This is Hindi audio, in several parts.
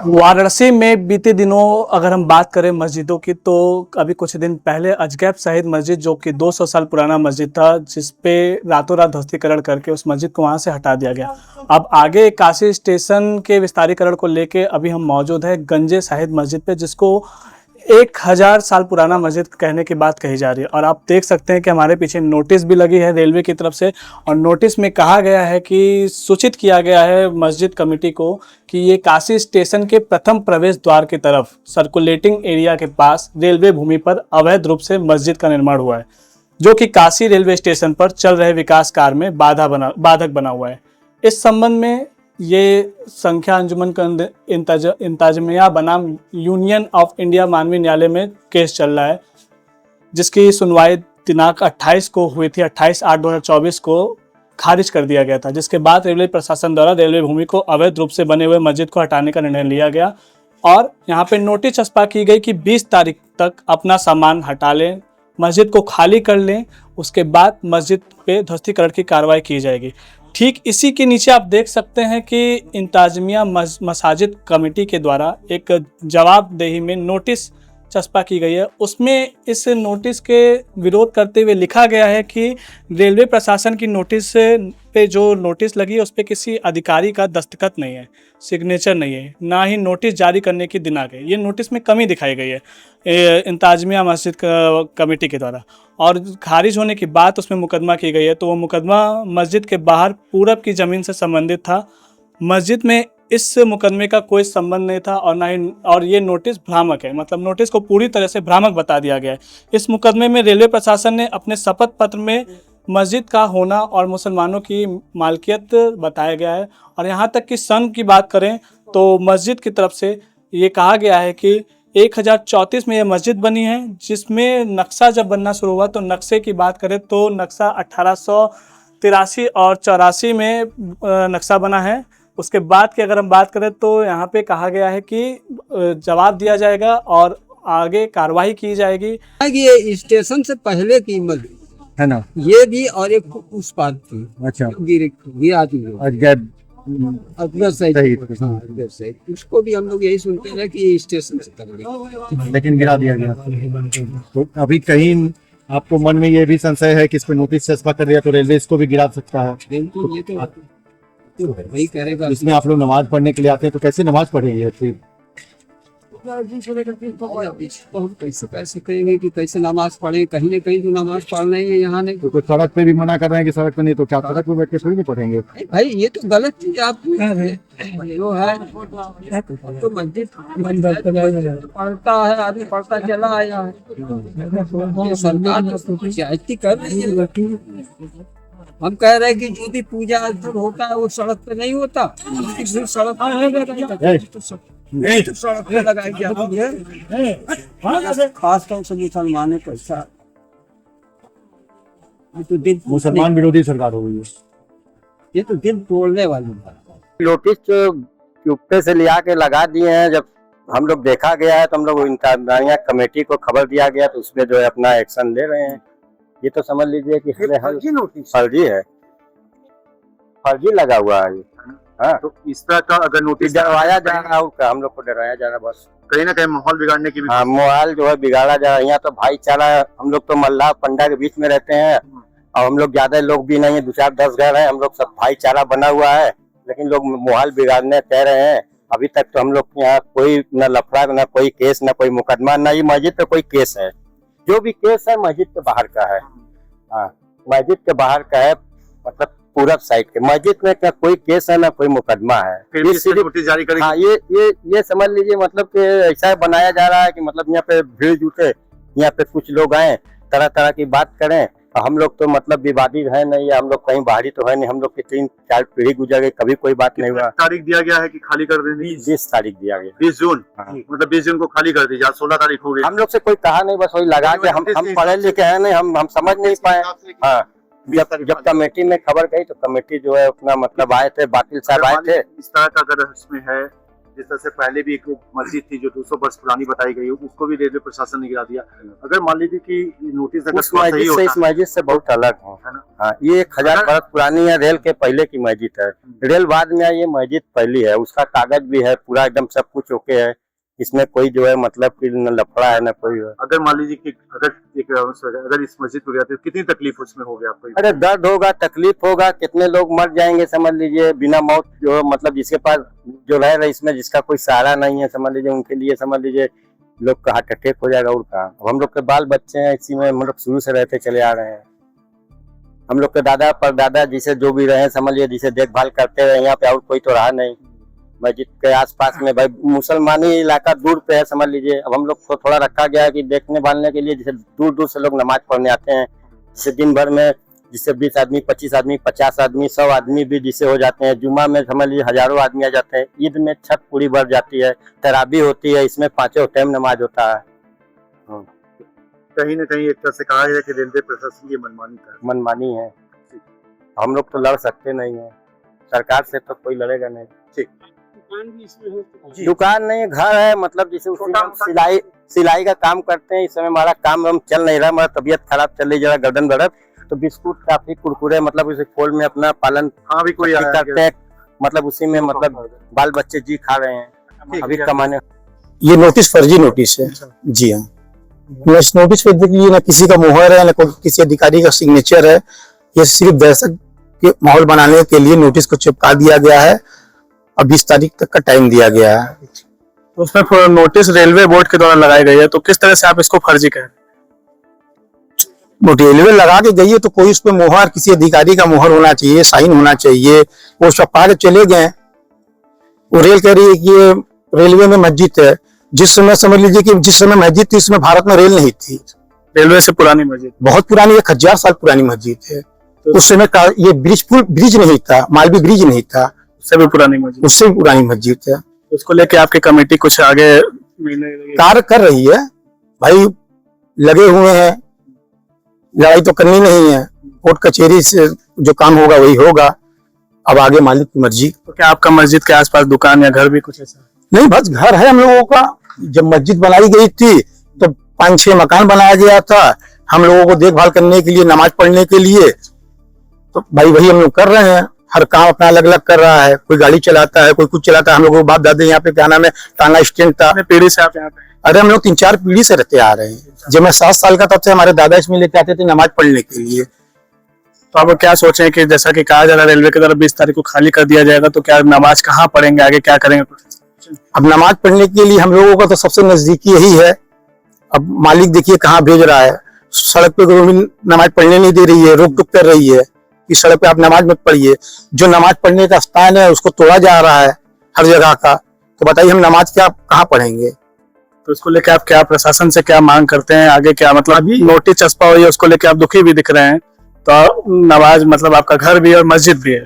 वाराणसी में बीते दिनों अगर हम बात करें मस्जिदों की, तो अभी कुछ दिन पहले अजगैब शहीद मस्जिद, जो कि 200 साल पुराना मस्जिद था, जिस पे रातों रात ध्वस्तीकरण करके उस मस्जिद को वहां से हटा दिया गया। अब आगे काशी स्टेशन के विस्तारीकरण को लेके अभी हम मौजूद है गंजे शहीद मस्जिद पे, जिसको 1000 साल पुराना मस्जिद कहने की बात कही जा रही है। और आप देख सकते हैं कि हमारे पीछे नोटिस भी लगी है रेलवे की तरफ से, और नोटिस में कहा गया है कि सूचित किया गया है मस्जिद कमेटी को कि ये काशी स्टेशन के प्रथम प्रवेश द्वार की तरफ सर्कुलेटिंग एरिया के पास रेलवे भूमि पर अवैध रूप से मस्जिद का निर्माण हुआ है, जो कि काशी रेलवे स्टेशन पर चल रहे विकास कार्य में बाधक बना हुआ है। इस संबंध में ये संख्या अंजुमन इंतजामिया बनाम यूनियन ऑफ इंडिया मानवीय न्यायालय में केस चल रहा है, जिसकी सुनवाई दिनांक 28 को हुई थी। 28/8/2024 को खारिज कर दिया गया था, जिसके बाद रेलवे प्रशासन द्वारा रेलवे भूमि को अवैध रूप से बने हुए मस्जिद को हटाने का निर्णय लिया गया। और यहाँ पे नोटिस चस्पा की गई कि 20 तारीख तक अपना सामान हटा लें, मस्जिद को खाली कर लें, उसके बाद मस्जिद पे ध्वस्तीकरण की कार्रवाई की जाएगी। ठीक इसी के नीचे आप देख सकते हैं कि इंतजामिया मसाजिद कमेटी के द्वारा एक जवाबदेही में नोटिस चस्पा की गई है। उसमें इस नोटिस के विरोध करते हुए लिखा गया है कि रेलवे प्रशासन की नोटिस पे जो नोटिस लगी है उस पर किसी अधिकारी का दस्तखत नहीं है, सिग्नेचर नहीं है, ना ही नोटिस जारी करने की दिनांक है। ये नोटिस में कमी दिखाई गई है इंतजामिया मस्जिद कमेटी के द्वारा, और खारिज होने की बात उसमें मुकदमा की गई है। तो वो मुकदमा मस्जिद के बाहर पूरब की ज़मीन से संबंधित था। मस्जिद में इस मुकदमे का कोई संबंध नहीं था, और ना ही, और ये नोटिस भ्रामक है, मतलब नोटिस को पूरी तरह से भ्रामक बता दिया गया है। इस मुकदमे में रेलवे प्रशासन ने अपने शपथ पत्र में मस्जिद का होना और मुसलमानों की मालकियत बताया गया है। और यहाँ तक कि सन की बात करें तो मस्जिद की तरफ से ये कहा गया है कि 1034 में यह मस्जिद बनी है, जिसमें नक्शा जब बनना शुरू हुआ तो नक्शे की बात करें तो नक्शा 1883 और 84 में नक्शा बना है। उसके बाद की अगर हम बात करें तो यहाँ पे कहा गया है कि जवाब दिया जाएगा और आगे कार्रवाई की जाएगी। ये स्टेशन से पहले की मस्जिद है ना, ये भी, और एक उस पार थी। अच्छा, गिरा दी अजगैब अकबर सही। अकबर सईद, उसको भी हम लोग यही सुनते हैं कि ये स्टेशन से तक लेकिन गिरा दिया गया। तो अभी कहीं आपको मन में ये भी संशय है कि इस पे नोटिस चस्पा कर दिया तो रेलवे इसको भी गिरा सकता है? बिल्कुल, ये तो वही करेगा। इसमें आप लोग नमाज पढ़ने के लिए आते हैं, तो कैसे नमाज पढ़ेंगे? बहुत कैसे कहेंगे कि कैसे नमाज पढ़े, कहीं न कहीं तो नमाज पढ़ना ही है, यहाँ नहीं। तो सड़क पे भी मना कर रहे हैं कि सड़क पे नहीं, तो क्या सड़क पे बैठ के थोड़ी नहीं पढ़ेंगे? भाई ये तो गलत चीज आप कह रहे हैं। वो है तो मस्जिद पढ़ता है, आदमी पढ़ता चला आया है। ये सरकार तो ज्यादती कर रही है। हम कह रहे हैं कि जो भी पूजा स्थल होता है वो सड़क पे नहीं होता, सड़क पे लगाई जाती है। खास तौर से मुसलमानों को ऐसा, ये तो दिल, मुसलमान विरोधी सरकार हो गई है। ये तो दिल तोड़ने वाली बात। नोटिस तो यूपी से लिया के लगा दिए हैं। जब हम लोग देखा गया है तो हम लोग इंतजामिया कमेटी को खबर दिया गया, तो उसमें जो है अपना एक्शन ले रहे हैं। ये तो समझ लीजिए कि फर्जी नोटिस, फर्जी है, फर्जी लगा हुआ है। हाँ, तो इस तरह का अगर नोटिस डरवाया जा रहा है, हम लोग को डराया जा रहा है बस, कहीं ना कहीं माहौल बिगाड़ने की भी। हाँ, माहौल जो है बिगाड़ा जा रहा है। यहाँ तो भाईचारा, हम लोग तो मल्लाह पंडा के बीच में रहते हैं, और हम लोग ज्यादा लोग भी नहीं है, 2-4-10 घर हैं, हम लोग सब भाईचारा बना हुआ है। लेकिन लोग माहौल बिगाड़ने कह रहे हैं। अभी तक तो हम लोग के यहाँ कोई न लफड़ा, न कोई केस, न कोई मुकदमा, न ये मस्जिद पे कोई केस है। जो भी केस है मस्जिद के बाहर का है। हाँ, मस्जिद के बाहर का है, मतलब पूरब साइड के। मस्जिद में क्या कोई केस है, ना कोई मुकदमा है। फिर भी नोटिस जारी करेंगे। हाँ, ये समझ लीजिए, मतलब कि ऐसा बनाया जा रहा है कि मतलब यहाँ पे भीड़ जुटे, यहाँ पे कुछ लोग आए, तरह तरह की बात करें। हम लोग तो मतलब विवादित है नहीं, हम लोग कहीं बाहरी तो है नहीं, हम लोग की 3-4 पीढ़ी गुजर गई, कभी कोई बात नहीं हुआ। तारीख दिया गया है कि खाली कर देंगे? 20 तारीख दिया गया, 20 जून। हाँ। मतलब 20 जून को खाली कर दीजिए, आज 16 तारीख हो गई। हम लोग से कोई कहा नहीं, बस वही लगा के हम पढ़े लिखे हैं नहीं, हम समझ नहीं पाए। हाँ, जब कमेटी में खबर गई तो कमेटी जो है अपना मतलब आए थे, बातिल साहब आए थे। इस तरह का अगर इसमें है, जिस तरह से पहले भी एक मस्जिद थी जो 200 वर्ष पुरानी बताई गई, उसको भी रेलवे प्रशासन ने गिरा दिया। अगर मान लीजिए कि नोटिस अगर उस मस्जिद से इस मस्जिद से बहुत अलग है ना। हाँ, ये 1000 वर्ष पुरानी है, रेल के पहले की मस्जिद है। रेल बाद में आई, ये मस्जिद पहली है। उसका कागज भी है पूरा, एकदम सब कुछ ओके है। इसमें कोई जो है मतलब कि न लफड़ा है न कोई है। अगर मान लीजिए कि अगर इस मस्जिद को गया तो कितनी तकलीफ उसमें हो गया आपको? अरे दर्द होगा, तकलीफ होगा, कितने लोग मर जाएंगे समझ लीजिए बिना मौत, जो मतलब जिसके पास जो रह रहे इसमें जिसका कोई सहारा नहीं है समझ लीजिए, उनके लिए समझ लीजिए लोग का हार्ट अटैक हो जाएगा। और कहा हम लोग के बाल बच्चे हैं इसी में, हम लोग शुरू से रहते चले आ रहे हैं। हम लोग के दादा परदादा जिसे जो भी रहे समझ लीजिए, जिसे देखभाल करते रहे, यहाँ पे और कोई तो रहा नहीं। मस्जिद के आसपास में भाई मुसलमानी इलाका दूर पे है समझ लीजिए। अब हम लोग को थोड़ा रखा गया है कि देखने भालने के लिए, जैसे दूर दूर से लोग नमाज पढ़ने आते हैं। जैसे दिन भर में जिससे 20 आदमी, 25 आदमी, 50 आदमी, 100 आदमी भी जिसे हो जाते हैं। जुमा में समझ लीजिए हजारों आदमी आ जाते हैं। ईद में छत पूरी भर जाती है, तराबी होती है, इसमें 5 टाइम नमाज होता है। कहीं न कहीं एक तरह से कहा जाए कि रेलवे प्रशासन की मनमानी है। हम लोग तो लड़ सकते नहीं है, सरकार से तो कोई लड़ेगा नहीं। दुकान नहीं, घर है, मतलब जैसे सिलाई का काम करते हैं। इस समय हमारा काम हम चल नहीं रहा, हमारा तबीयत खराब चल रही, जरा गर्दन दर्द, तो बिस्कुट काफी कुरकुरे मतलब उसे खोल में अपना पालन भी कोई करते हैं, मतलब उसी में मतलब बाल बच्चे जी खा रहे हैं अभी कमाने। ये नोटिस फर्जी नोटिस है जी हाँ। इस नोटिस पे देखिए ना किसी का मुहर है, ना किसी अधिकारी का सिग्नेचर है। ये सिर्फ दहशत के माहौल बनाने के लिए नोटिस को चिपका दिया गया है। अब 20 तारीख तक का टाइम दिया गया है। तो उसमें नोटिस रेलवे बोर्ड के द्वारा लगाई गई है, तो किस तरह से आप इसको फर्जी कह रहे हैं? रेलवे लगा के गई है तो कोई उस पर मुहर, किसी अधिकारी का मुहर होना चाहिए, साइन होना चाहिए। वो छपा के चले गए। वो रेल कह रही है कि ये रेलवे में मस्जिद है। जिस समय समझ लीजिए कि जिस समय मस्जिद थी, उसमें भारत में रेल नहीं थी। रेलवे से पुरानी मस्जिद, बहुत पुरानी, 1000 साल पुरानी मस्जिद है। तो उस समय का ये ब्रिज नहीं था, मालवी ब्रिज नहीं था, उससे भी पुरानी मस्जिद, उससे भी पुरानी मस्जिद है। उसको लेके आपकी कमेटी कुछ आगे कार्य कर रही है भाई, लगे हुए हैं। लड़ाई तो करनी नहीं है, कोर्ट कचहरी से जो काम होगा वही होगा। अब आगे मालिक की मर्जी। तो क्या आपका मस्जिद के आसपास दुकान या घर भी कुछ ऐसा? नहीं, बस घर है हम लोगों का। जब मस्जिद बनाई गई थी तो 5-6 मकान बनाया गया था हम लोगों को देखभाल करने के लिए, नमाज पढ़ने के लिए। तो भाई वही हम लोग कर रहे हैं। हर काम अपना अलग अलग कर रहा है। कोई गाड़ी चलाता है, कोई कुछ चलाता है। हम लोगों को बाप दादे यहाँ पे क्या नाम है, टांगा स्टैंड था। पीढ़ी से आप यहाँ पे? अरे हम लोग 3-4 पीढ़ी से रहते आ रहे हैं। जब मैं 7 साल का तब से हमारे दादा इसमें लेके आते थे नमाज पढ़ने के लिए। तो आप क्या सोच रहे हैं कि जैसा कि कहा जा रहा है रेलवे की तरफ 20 तारीख को खाली कर दिया जाएगा, तो क्या नमाज कहाँ पढ़ेंगे, आगे क्या करेंगे? अब नमाज पढ़ने के लिए हम लोगों का तो सबसे नजदीकी यही है। अब मालिक देखिए कहाँ भेज रहा है। सड़क पे नमाज पढ़ने नहीं दे रही है, रोक टोक कर रही है कि सड़क पे आप नमाज मत पढ़िए। जो नमाज पढ़ने का स्थान है उसको तोड़ा जा रहा है हर जगह का। तो बताइए हम नमाज क्या कहाँ पढ़ेंगे? तो इसको लेके आप क्या प्रशासन से क्या मांग करते हैं आगे? क्या मतलब अभी नोटिस चस्पा हुई है, उसको लेके आप दुखी भी दिख रहे हैं। तो नमाज मतलब आपका घर भी है और मस्जिद भी है,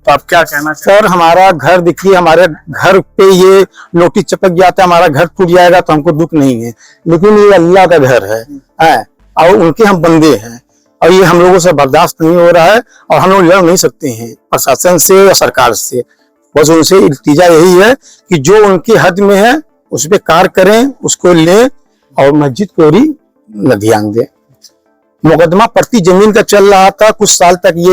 तो आप क्या कहना चाहते हैं? सर हमारा घर देखिए, हमारे घर पे ये नोटिस चिपक जाता है, हमारा घर टूट जाएगा तो हमको दुख नहीं है। लेकिन ये अल्लाह का घर है और उनके हम बंदे हैं और ये हम लोगों से बर्दाश्त नहीं हो रहा है और हम लोग लड़ नहीं सकते हैं प्रशासन से या सरकार से। बस उनसे नतीजा यही है कि जो उनकी हद में है उस पर कार्य करें, उसको लें और मस्जिद को ही न ध्यान दें। मुकदमा प्रति जमीन का चल रहा था कुछ साल तक। ये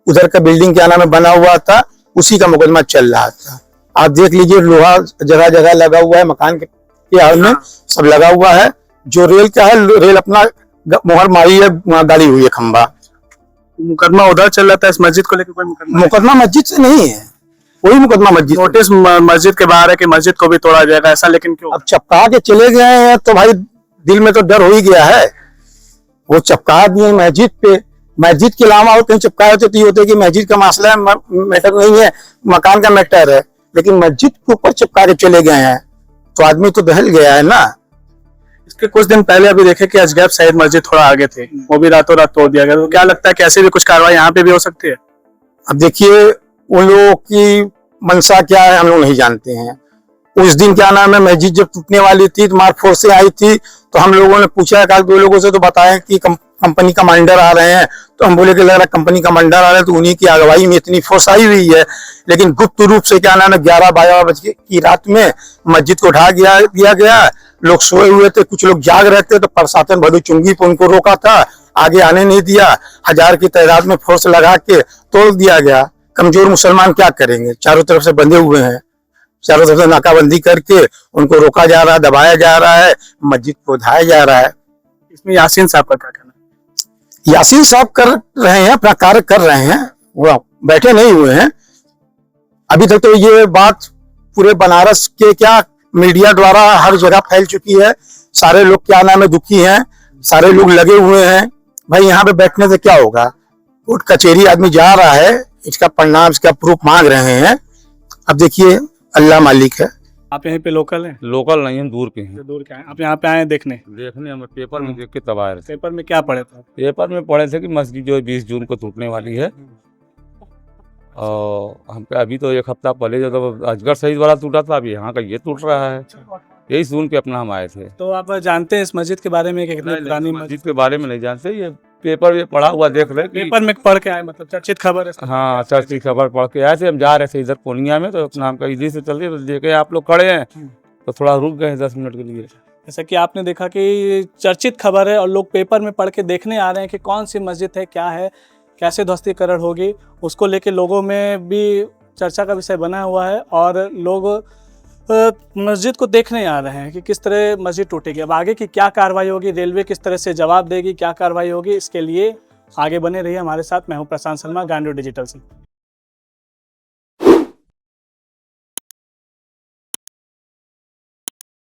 उधर का बिल्डिंग क्या नाम है बना हुआ था, उसी का मुकदमा चल रहा था। आप देख लीजिए लोहा जगह जगह लगा हुआ है, मकान के आड़ में सब लगा हुआ है। जो रेल का है, रेल अपना मोहर मारी है, वहां गाड़ी हुई है खंबा। मुकदमा उधर चल रहा था, इस मस्जिद को लेकर कोई मुकदमा मस्जिद से नहीं है, कोई मुकदमा मस्जिद। नोटिस मस्जिद के बाहर है कि मस्जिद को भी तोड़ा जाएगा, ऐसा लेकिन क्यों? अब चपका के चले गए हैं तो भाई दिल में तो डर हो ही गया है। वो चपका दिए मस्जिद पे, मस्जिद के अलावा और कहीं चपकाए होते तो ये होते कि मस्जिद का मसला मैटर नहीं है, मकान का मैटर है। लेकिन मस्जिद के ऊपर चिपका के चले गए हैं तो आदमी तो दहल गया है ना। इसके कुछ दिन पहले अभी देखे कि अजगैब सईद मस्जिद थोड़ा आगे थे, वो भी रातों रात तोड़ दिया गया। तो क्या लगता है कि ऐसी भी कुछ कार्रवाई यहाँ पे भी हो सकती है? अब देखिए उन लोगों की मंशा क्या है हम लोग नहीं जानते हैं। उस दिन क्या नाम है मस्जिद जब टूटने वाली थी तो मार्क फोर्स से आई थी तो हम लोगों ने पूछा 1-2 लोगों से, तो बताया कि कंपनी कमांडर आ रहे हैं, तो हम बोले कि लग रहा है कंपनी कमांडर आ रहे हैं, तो उन्हीं की अगुवाई में इतनी फोर्स आई हुई है। लेकिन गुप्त रूप से क्या नाम है 11-12 बजे की रात में मस्जिद को ढा दिया गया। लोग सोए हुए थे, कुछ लोग जाग रहे थे, तो प्रशासन भदू चुंगी पे उनको रोका था, आगे आने नहीं दिया। 1000 की तादाद में फोर्स लगा के तोड़ दिया गया। कमजोर मुसलमान क्या करेंगे, चारों तरफ से बंधे हुए हैं, चारों तरफ से नाकाबंदी करके उनको रोका जा रहा है, दबाया जा रहा है, मस्जिद को ढाया जा रहा है। इसमें यासीन साहब का क्या कहना है? यासीन साहब कर रहे हैं, अपना कार्य कर रहे हैं, वो बैठे नहीं हुए हैं। अभी तक तो ये बात पूरे बनारस के क्या मीडिया द्वारा हर जगह फैल चुकी है। सारे लोग क्या नाम है दुखी हैं, सारे लोग लगे हुए हैं। भाई यहाँ पे बैठने से क्या होगा, कोर्ट कचहरी आदमी जा रहा है, इसका परिणाम, इसका प्रूफ मांग रहे हैं। अब देखिए अल्लाह मालिक है। आप यहीं पे लोकल हैं? लोकल नहीं, हम दूर के हैं। दूर के हैं, आप यहाँ पे आए हैं देखने? हम पेपर में देख के तब आए थे। पेपर में क्या पढ़े थे? पेपर में पढ़े थे कि मस्जिद जो है 20 जून को टूटने वाली है। और हम पे अभी तो 1 हफ्ता पहले जब अजगर शहीद वाला टूटा था, अभी यहाँ का ये टूट रहा है। यही सुन के अपना हम आए थे। तो आप जानते हैं इस मस्जिद के बारे में कि कितनी नहीं, पुरानी मस्जिद के बारे में नहीं जानते, ये पेपर में पढ़ा हुआ देख रहे कि पेपर में पढ़ के आए, मतलब चर्चित खबर है? हाँ, चर्च की खबर पढ़ के आए थे। हम जा रहे थे इधर पूर्णिया में, तो अपना हम कहा इधर से चल रहे, तो देखे आप लोग खड़े हैं, तो थोड़ा रुक गए 10 मिनट के लिए। जैसा कि आपने देखा कि चर्चित खबर है और लोग पेपर में पढ़ के देखने आ रहे हैं कि कौन सी मस्जिद है, क्या है, कैसे ध्वस्तीकरण होगी, उसको लेके लोगों में भी चर्चा का विषय बना हुआ है। और लोग मस्जिद को देखने आ रहे हैं कि किस तरह मस्जिद टूटेगी। अब आगे की क्या कार्रवाई होगी, रेलवे किस तरह से जवाब देगी, क्या कार्रवाई होगी, इसके लिए आगे बने रहिए हमारे साथ। मैं हूं प्रशांत शर्मा, गांधी डिजिटल से।